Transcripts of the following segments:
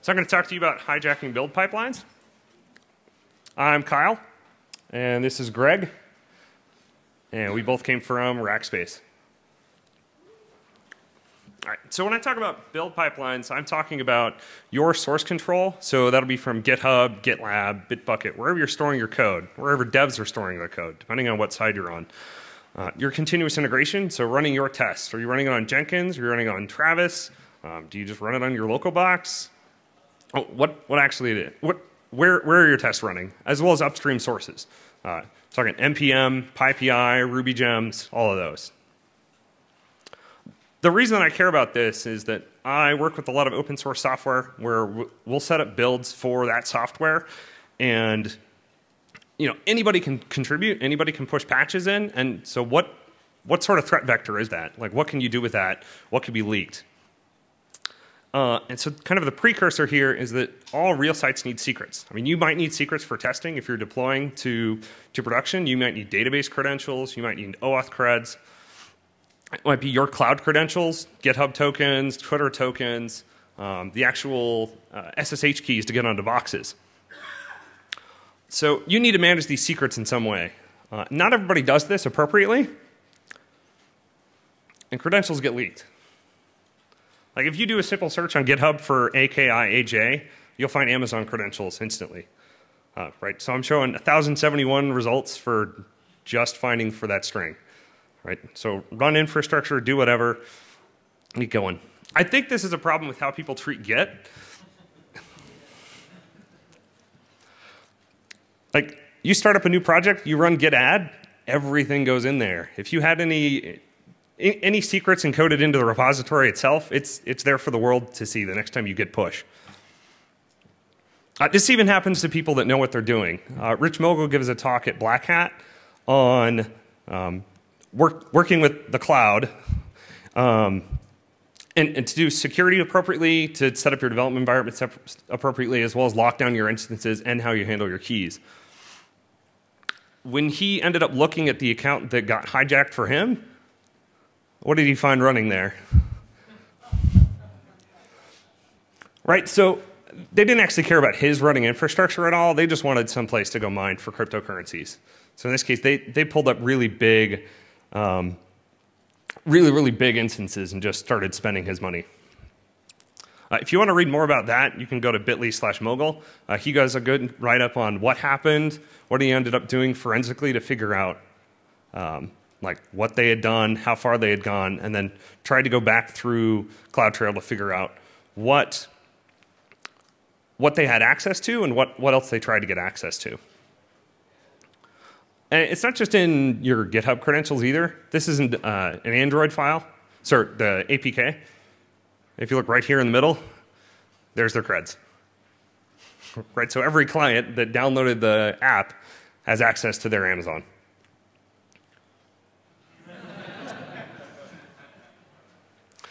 So I'm going to talk to you about hijacking build pipelines. I'm Kyle, and this is Greg, and we both came from Rackspace. All right, so when I talk about build pipelines, I'm talking about your source control. So that'll be from GitHub, GitLab, Bitbucket, wherever you're storing your code, wherever devs are storing their code, depending on what side you're on. Your continuous integration, so running your tests. Are you running it on Jenkins? Are you running it on Travis? Do you just run it on your local box? Oh, what actually it is? Where are your tests running? As well as upstream sources. Talking NPM, PyPI, Ruby gems, all of those. The reason that I care about this is that I work with a lot of open source software where we'll set up builds for that software, and anybody can contribute, anybody can push patches in, and so what sort of threat vector is that? Like, what can you do with that? What could be leaked? And so kind of the precursor here is that all real sites need secrets. I mean, you might need secrets for testing if you're deploying to production. You might need database credentials. You might need OAuth creds. It might be your cloud credentials, GitHub tokens, Twitter tokens, the actual SSH keys to get onto boxes. So you need to manage these secrets in some way. Not everybody does this appropriately, and credentials get leaked. Like if you do a simple search on GitHub for AKI-AJ, you'll find Amazon credentials instantly. Right? So I'm showing 1,071 results for just finding for that string. Right? So run infrastructure, do whatever, keep going. I think this is a problem with how people treat Git. Like you start up a new project, you run git add, everything goes in there. If you had any secrets encoded into the repository itself, it's there for the world to see the next time you git push. This even happens to people that know what they're doing. Rich Mogul gives a talk at Black Hat on working with the cloud and to do security appropriately, to set up your development environment appropriately, as well as lock down your instances and how you handle your keys. When he ended up looking at the account that got hijacked for him, what did he find running there? Right, so they didn't actually care about his running infrastructure at all. They just wanted some place to go mine for cryptocurrencies. So in this case, they pulled up really big, really big instances and just started spending his money. If you want to read more about that, you can go to bit.ly/mogul. He does a good write-up on what happened, what he ended up doing forensically to figure out like what they had done, how far they had gone, and then tried to go back through CloudTrail to figure out what they had access to and what else they tried to get access to. And it's not just in your GitHub credentials either. This isn't an Android file, sorry, the APK. If you look right here in the middle, there's their creds. Right, so every client that downloaded the app has access to their Amazon.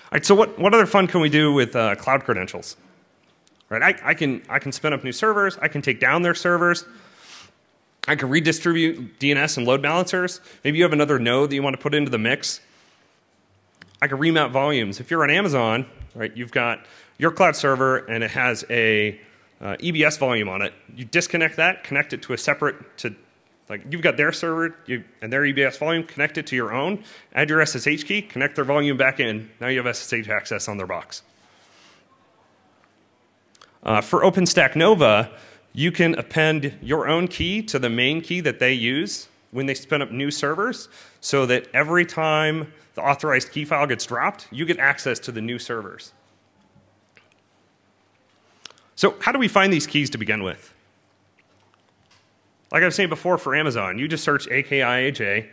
All right, so what other fun can we do with cloud credentials? Right, I can spin up new servers. I can take down their servers. I can redistribute DNS and load balancers. Maybe you have another node that you want to put into the mix. I can remount volumes. If you're on Amazon, right, you've got your cloud server and it has a EBS volume on it. You disconnect that, connect it to a separate, like you've got their server and their EBS volume, connect it to your own, add your SSH key, connect their volume back in. Now you have SSH access on their box. For OpenStack Nova, you can append your own key to the main key that they use when they spin up new servers, so that every time the authorized key file gets dropped, you get access to the new servers. So how do we find these keys to begin with? Like I was saying before for Amazon, you just search AKI-AJ,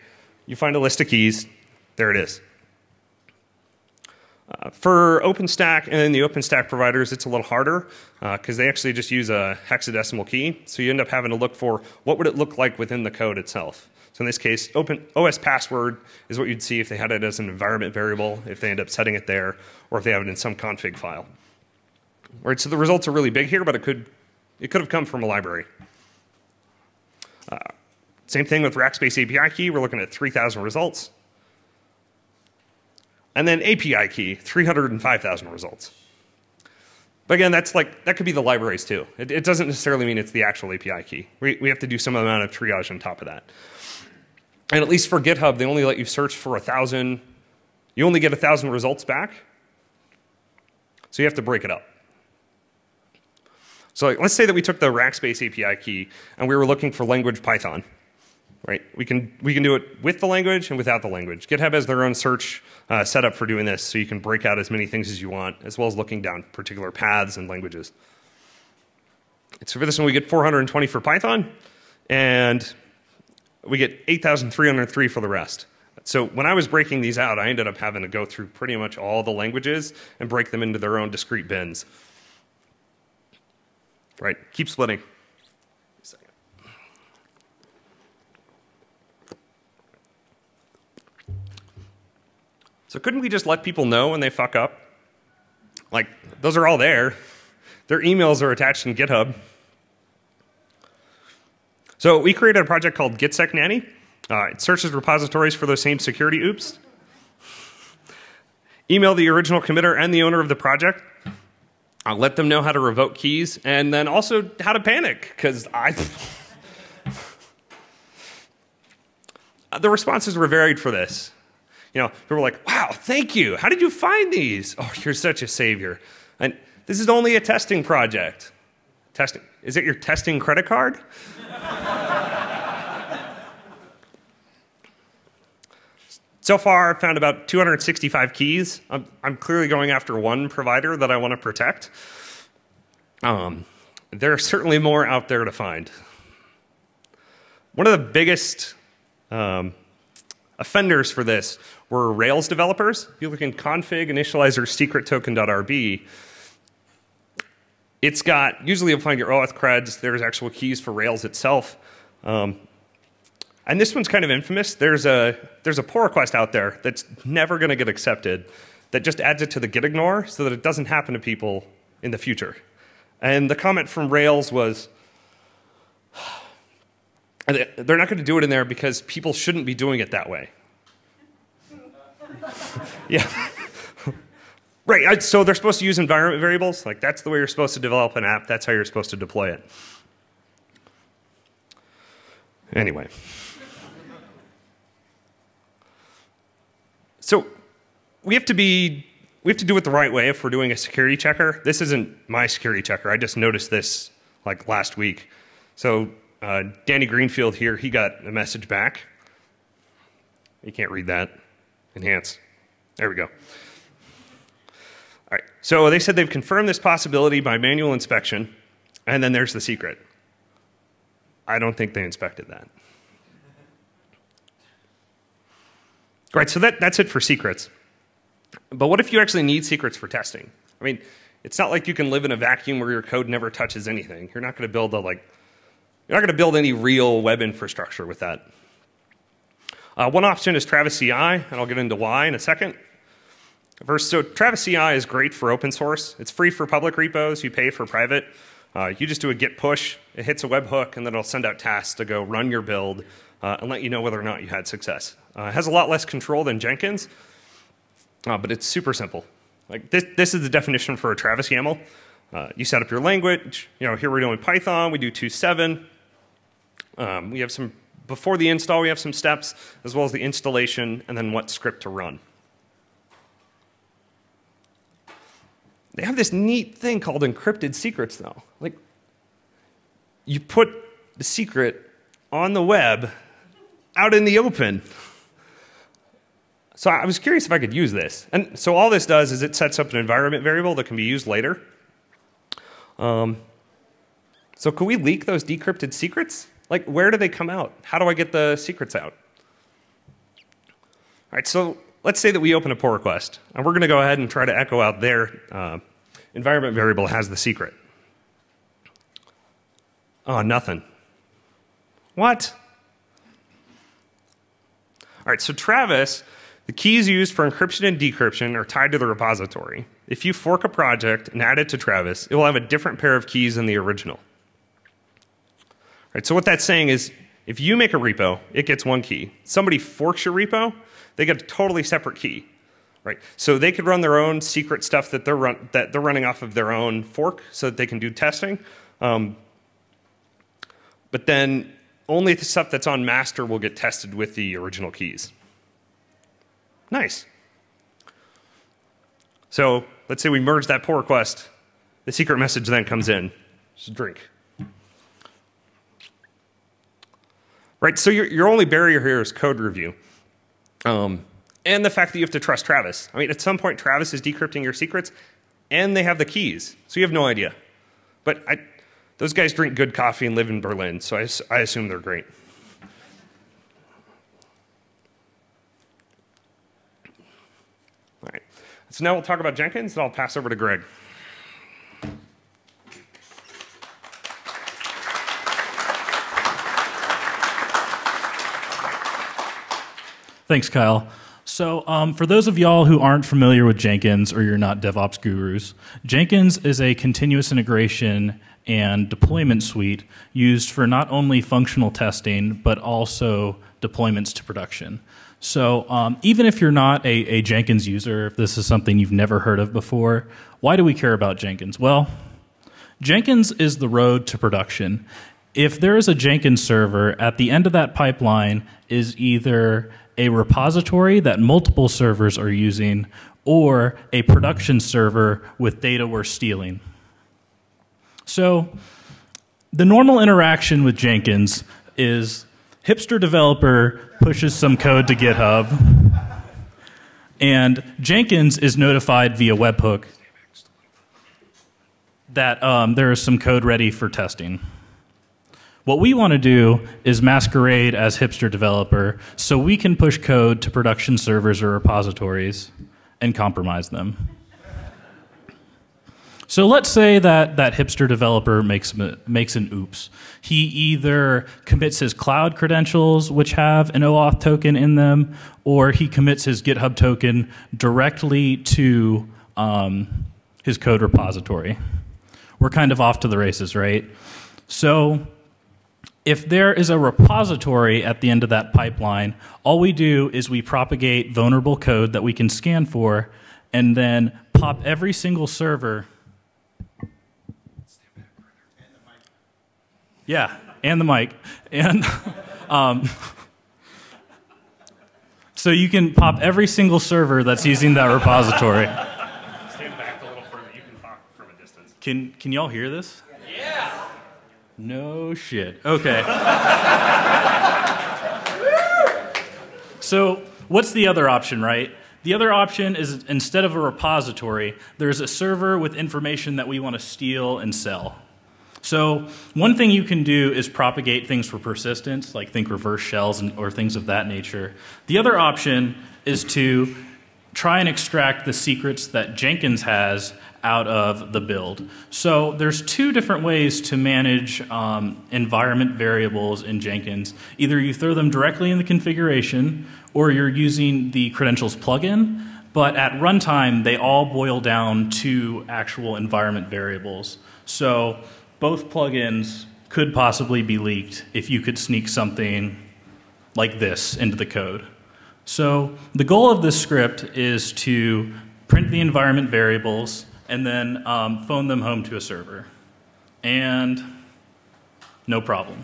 you find a list of keys, there it is. For OpenStack and the OpenStack providers, it's a little harder because they actually just use a hexadecimal key. So you end up having to look for what would it look like within the code itself. So in this case, OS password is what you'd see if they had it as an environment variable, if they end up setting it there, or if they have it in some config file. Right, so the results are really big here, but it could have come from a library. Same thing with Rackspace API key. We're looking at 3,000 results. And then API key, 305,000 results. But again, that could be the libraries too. It doesn't necessarily mean it's the actual API key. We have to do some amount of triage on top of that. And at least for GitHub, they only let you search for 1,000. You only get 1,000 results back. So you have to break it up. So let's say that we took the Rackspace API key and we were looking for language Python. Right? We can do it with the language and without the language. GitHub has their own search setup for doing this, so you can break out as many things as you want, as well as looking down particular paths and languages. So for this one, we get 420 for Python, and we get 8,303 for the rest. So when I was breaking these out, I ended up having to go through pretty much all the languages and break them into their own discrete bins. Right? Keep splitting. So couldn't we just let people know when they fuck up? Like, those are all there. Their emails are attached in GitHub. So we created a project called GitSecNanny. It searches repositories for those same security oops. Email the original committer and the owner of the project. I'll let them know how to revoke keys, and then also how to panic, because the responses were varied for this. People were like, wow, thank you. How did you find these? Oh, you're such a savior. And this is only a testing project. Testing. Is it your testing credit card? So far, I've found about 265 keys. I'm clearly going after one provider that I want to protect. There are certainly more out there to find. One of the biggest offenders for this were Rails developers. If you look in config initializer secret token.rb, it's got, usually you'll find your OAuth creds, there's actual keys for Rails itself. And this one's kind of infamous. There's a pull request out there that's never going to get accepted that just adds it to the git ignore so that it doesn't happen to people in the future. And the comment from Rails was, they're not going to do it in there because people shouldn't be doing it that way. Yeah. Right, so they're supposed to use environment variables. Like, that's the way you're supposed to develop an app. That's how you're supposed to deploy it. Anyway. So we have to do it the right way if we're doing a security checker. This isn't my security checker. I just noticed this like last week. So Danny Greenfield here, he got a message back. You can't read that. Enhance. There we go. All right. So they said they've confirmed this possibility by manual inspection, and then there's the secret. I don't think they inspected that. All right, so that's it for secrets. But what if you actually need secrets for testing? I mean, it's not like you can live in a vacuum where your code never touches anything. You're not going to build you're not going to build any real web infrastructure with that. One option is Travis CI, and I'll get into why in a second. First, so Travis CI is great for open source. It's free for public repos. You pay for private. You just do a git push. It hits a webhook, and then it'll send out tasks to go run your build and let you know whether or not you had success. It has a lot less control than Jenkins, but it's super simple. Like this is the definition for a Travis YAML. You set up your language. Here we're doing Python. We do 2.7. We have some, before the install, we have some steps, as well as the installation, and then what script to run. They have this neat thing called encrypted secrets, though. Like, you put the secret on the web, out in the open. So I was curious if I could use this. And so all this does is it sets up an environment variable that can be used later. So could we leak those decrypted secrets? Like, where do they come out? How do I get the secrets out? All right, so let's say that we open a pull request, and we're going to go ahead and try to echo out their environment variable has the secret. Oh, nothing. What? All right, so Travis, the keys used for encryption and decryption are tied to the repository. If you fork a project and add it to Travis, it will have a different pair of keys than the original. All right, so what that's saying is, if you make a repo, it gets one key. Somebody forks your repo, they get a totally separate key. right? So they could run their own secret stuff that they're running off of their own fork, so that they can do testing. But then only the stuff that's on master will get tested with the original keys. Nice. So let's say we merge that pull request. The secret message then comes in. Just drink. Right, so your only barrier here is code review. And the fact that you have to trust Travis. I mean, at some point, Travis is decrypting your secrets, and they have the keys, so you have no idea. But those guys drink good coffee and live in Berlin, so I assume they're great. All right, so now we'll talk about Jenkins, and I'll pass over to Greg. Thanks, Kyle. So for those of y'all who aren't familiar with Jenkins or you're not DevOps gurus, Jenkins is a continuous integration and deployment suite used for not only functional testing, but also deployments to production. So even if you're not a Jenkins user, if this is something you've never heard of before, why do we care about Jenkins? Well, Jenkins is the road to production. If there is a Jenkins server, at the end of that pipeline is either a repository that multiple servers are using, or a production server with data we're stealing. So the normal interaction with Jenkins is hipster developer pushes some code to GitHub, and Jenkins is notified via webhook that there is some code ready for testing. What we want to do is masquerade as hipster developer so we can push code to production servers or repositories and compromise them. So let's say that hipster developer makes an oops. He either commits his cloud credentials, which have an OAuth token in them, or he commits his GitHub token directly to his code repository. We're kind of off to the races, right? So if there is a repository at the end of that pipeline, all we do is we propagate vulnerable code that we can scan for, and then pop every single server. Yeah, and the mic. And so you can pop every single server that's using that repository. Stand back a little further. You can talk from a distance. Can y'all hear this? Yeah. No shit. Okay. So what's the other option, right? The other option is instead of a repository, there's a server with information that we want to steal and sell. So one thing you can do is propagate things for persistence, like think reverse shells or things of that nature. The other option is to try and extract the secrets that Jenkins has out of the build. So there's two different ways to manage environment variables in Jenkins. Either you throw them directly in the configuration, or you're using the credentials plugin, but at runtime, they all boil down to actual environment variables. So both plugins could possibly be leaked if you could sneak something like this into the code. So the goal of this script is to print the environment variables and then phone them home to a server. And no problem.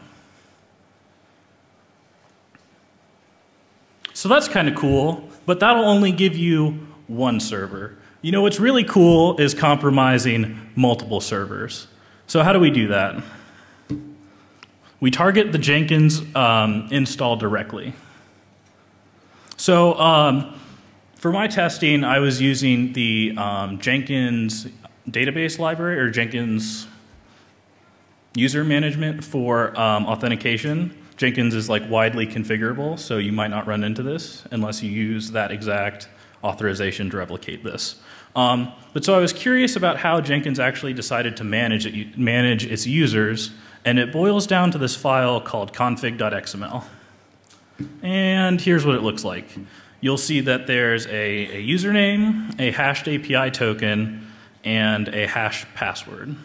So that's kind of cool, but that'll only give you one server. You know what's really cool is compromising multiple servers. So how do we do that? We target the Jenkins install directly. So for my testing, I was using the Jenkins database library, or Jenkins user management for authentication. Jenkins is like widely configurable, so you might not run into this unless you use that exact authorization to replicate this. But so I was curious about how Jenkins actually decided to manage its users, and it boils down to this file called config.xml. And here's what it looks like. You'll see that there's a username, a hashed API token, and a hashed password.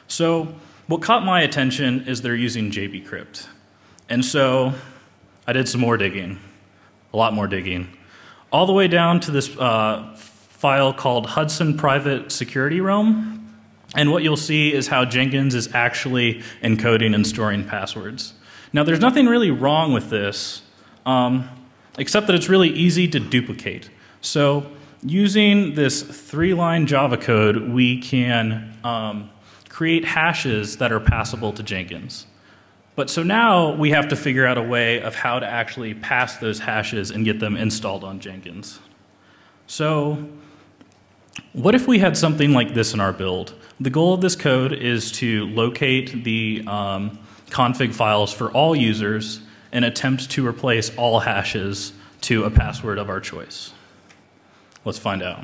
So what caught my attention is they're using JBCrypt. And so I did some more digging, a lot more digging. all the way down to this file called Hudson Private Security Realm. And what you'll see is how Jenkins is actually encoding and storing passwords. Now, there's nothing really wrong with this, except that it's really easy to duplicate. So using this 3-line Java code, we can create hashes that are passable to Jenkins. But so now we have to figure out a way of how to actually pass those hashes and get them installed on Jenkins. So what if we had something like this in our build? The goal of this code is to locate the config files for all users and attempt to replace all hashes to a password of our choice. Let's find out.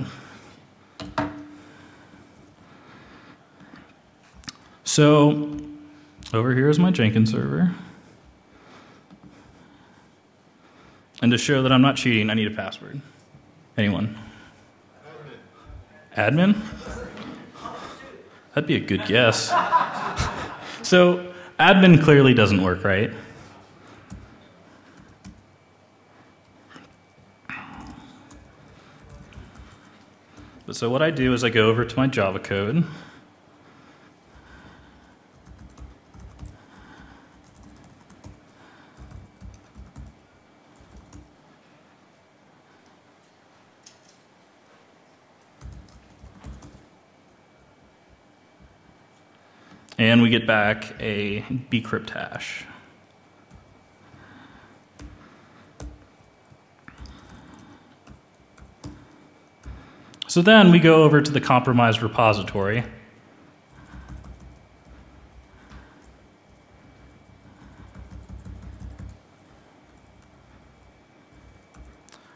So over here is my Jenkins server. And to show that I'm not cheating, I need a password. Anyone? Admin? That'd be a good guess. So admin clearly doesn't work, right? But so what I do is I go over to my Java code. And we get back a bcrypt hash. So then we go over to the compromised repository.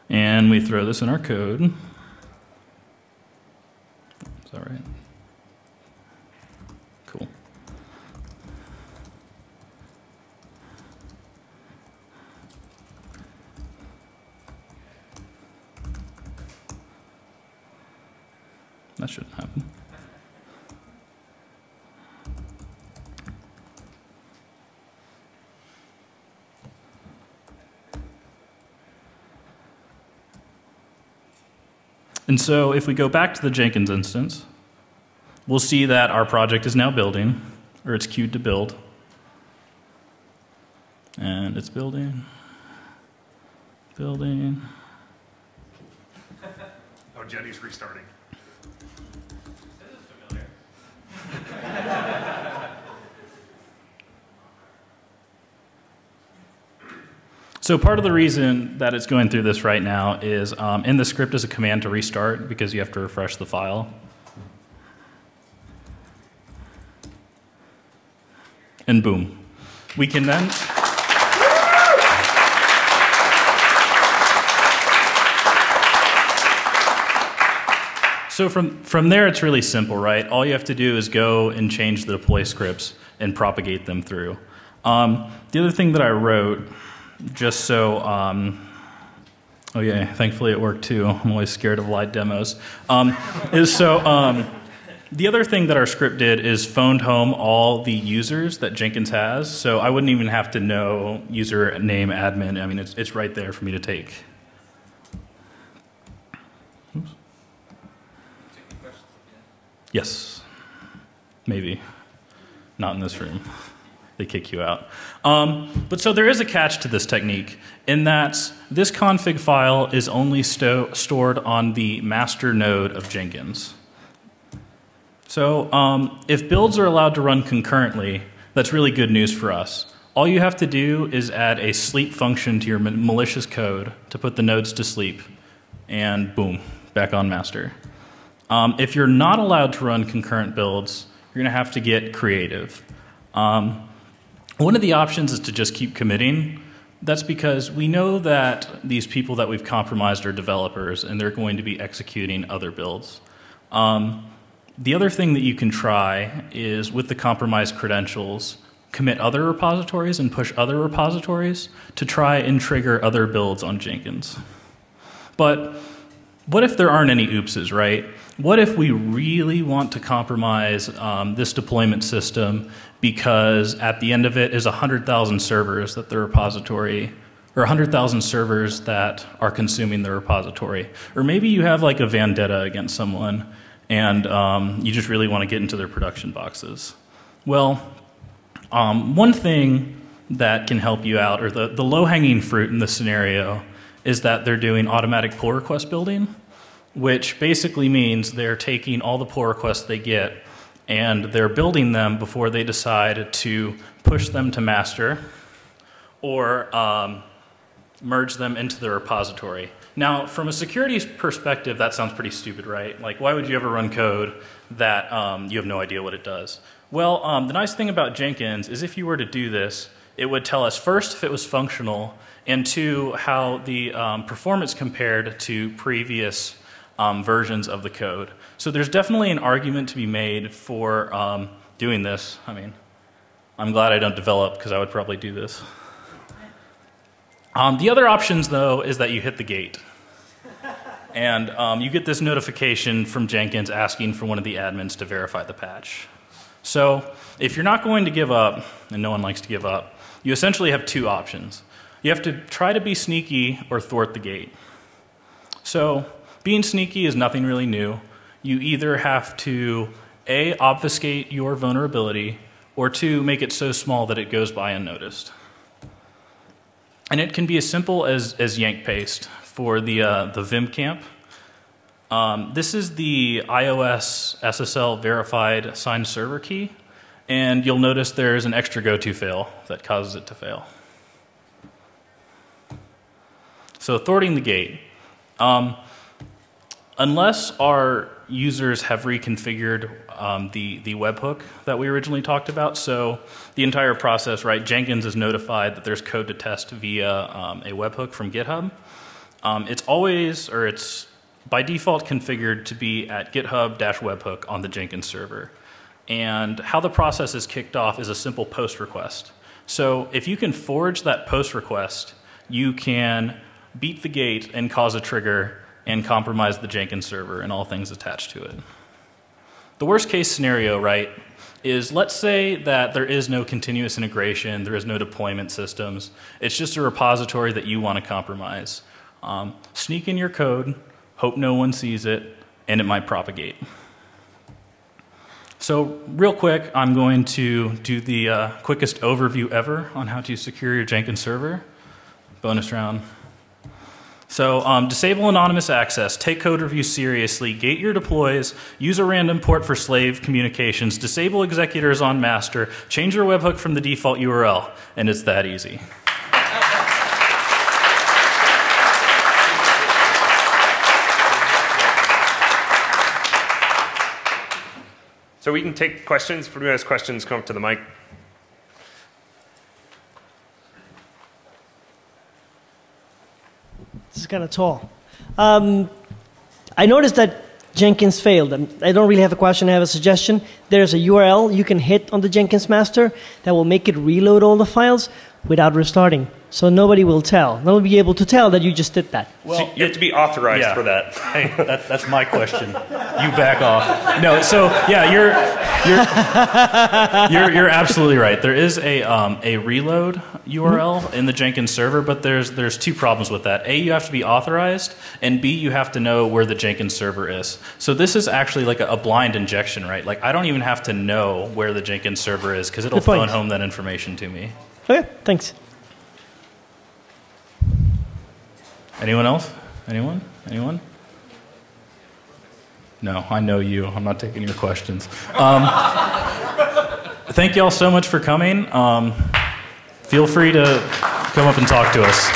And we throw this in our code. Is that right? Cool. That shouldn't happen. And so if we go back to the Jenkins instance, we'll see that our project is now building, or it's queued to build. And it's building, building. Oh, Jetty's restarting. This is familiar. So part of the reason that it's going through this right now is in the script is a command to restart because you have to refresh the file. And boom. We can then... So from there, it's really simple, right? All you have to do is go and change the deploy scripts and propagate them through. The other thing that I wrote, just so, oh yeah, thankfully it worked too. I'm always scared of live demos. The other thing that our script did is phoned home all the users that Jenkins has. So I wouldn't even have to know username admin. I mean, it's right there for me to take. Oops. Yes, maybe. Not in this room. They kick you out. But so there is a catch to this technique in that this config file is only stored on the master node of Jenkins. So if builds are allowed to run concurrently, that's really good news for us. All you have to do is add a sleep function to your malicious code to put the nodes to sleep, and boom, back on master. If you're not allowed to run concurrent builds, you're going to have to get creative. One of the options is to just keep committing. That's because we know that these people that we've compromised are developers, and they're going to be executing other builds. The other thing that you can try is, with the compromised credentials, commit other repositories and push other repositories to try and trigger other builds on Jenkins. But what if there aren't any oopses, right? What if we really want to compromise this deployment system because at the end of it is 100,000 servers that the repository or 100,000 servers that are consuming the repository. Or maybe you have like a vendetta against someone and you just really want to get into their production boxes. Well, one thing that can help you out, or the low-hanging fruit in this scenario, is that they're doing automatic pull request building, which basically means they're taking all the pull requests they get and they're building them before they decide to push them to master or merge them into the repository. Now, from a security perspective, that sounds pretty stupid, right? Like, why would you ever run code that you have no idea what it does? Well, the nice thing about Jenkins is if you were to do this, it would tell us first if it was functional, and two, how the performance compared to previous versions of the code. So there's definitely an argument to be made for doing this. I mean, I'm glad I don't develop because I would probably do this. The other options, though, is that you hit the gate. And you get this notification from Jenkins asking for one of the admins to verify the patch. So if you're not going to give up, and no one likes to give up, you essentially have two options. You have to try to be sneaky or thwart the gate. So being sneaky is nothing really new. You either have to, A, obfuscate your vulnerability, or two, make it so small that it goes by unnoticed. And it can be as simple as yank paste for the Vim camp. This is the iOS SSL verified signed server key, and you'll notice there's an extra goto fail that causes it to fail. So thwarting the gate. Unless our users have reconfigured the webhook that we originally talked about, so the entire process, right, Jenkins is notified that there's code to test via a webhook from GitHub. It's always, or it's by default configured to be at GitHub-webhook on the Jenkins server. And how the process is kicked off is a simple post request. So if you can forge that post request, you can beat the gate and cause a trigger and compromise the Jenkins server and all things attached to it. The worst case scenario, right, is let's say that there is no continuous integration, there is no deployment systems, it's just a repository that you want to compromise. Sneak in your code, hope no one sees it, and it might propagate. So real quick, I'm going to do the quickest overview ever on how to secure your Jenkins server. Bonus round. So disable anonymous access, take code review seriously, gate your deploys, use a random port for slave communications, disable executors on master, change your webhook from the default URL, and it's that easy. So we can take questions. If anyone has questions, come up to the mic. This is kind of tall. I noticed that Jenkins failed. I don't really have a question, I have a suggestion. There's a URL you can hit on the Jenkins master that will make it reload all the files without restarting. So nobody will tell. Nobody will be able to tell that you just did that. Well, so you have to be authorized for that. Hey, that's my question. You back off. No, so yeah, you're absolutely right. There is a reload URL in the Jenkins server, but there's two problems with that. A, you have to be authorized, and B, you have to know where the Jenkins server is. So this is actually like a blind injection, right? Like I don't even have to know where the Jenkins server is because it'll phone home that information to me. Okay, thanks. Anyone else? Anyone? Anyone? No, I know you. I'm not taking your questions. Thank you all so much for coming. Feel free to come up and talk to us.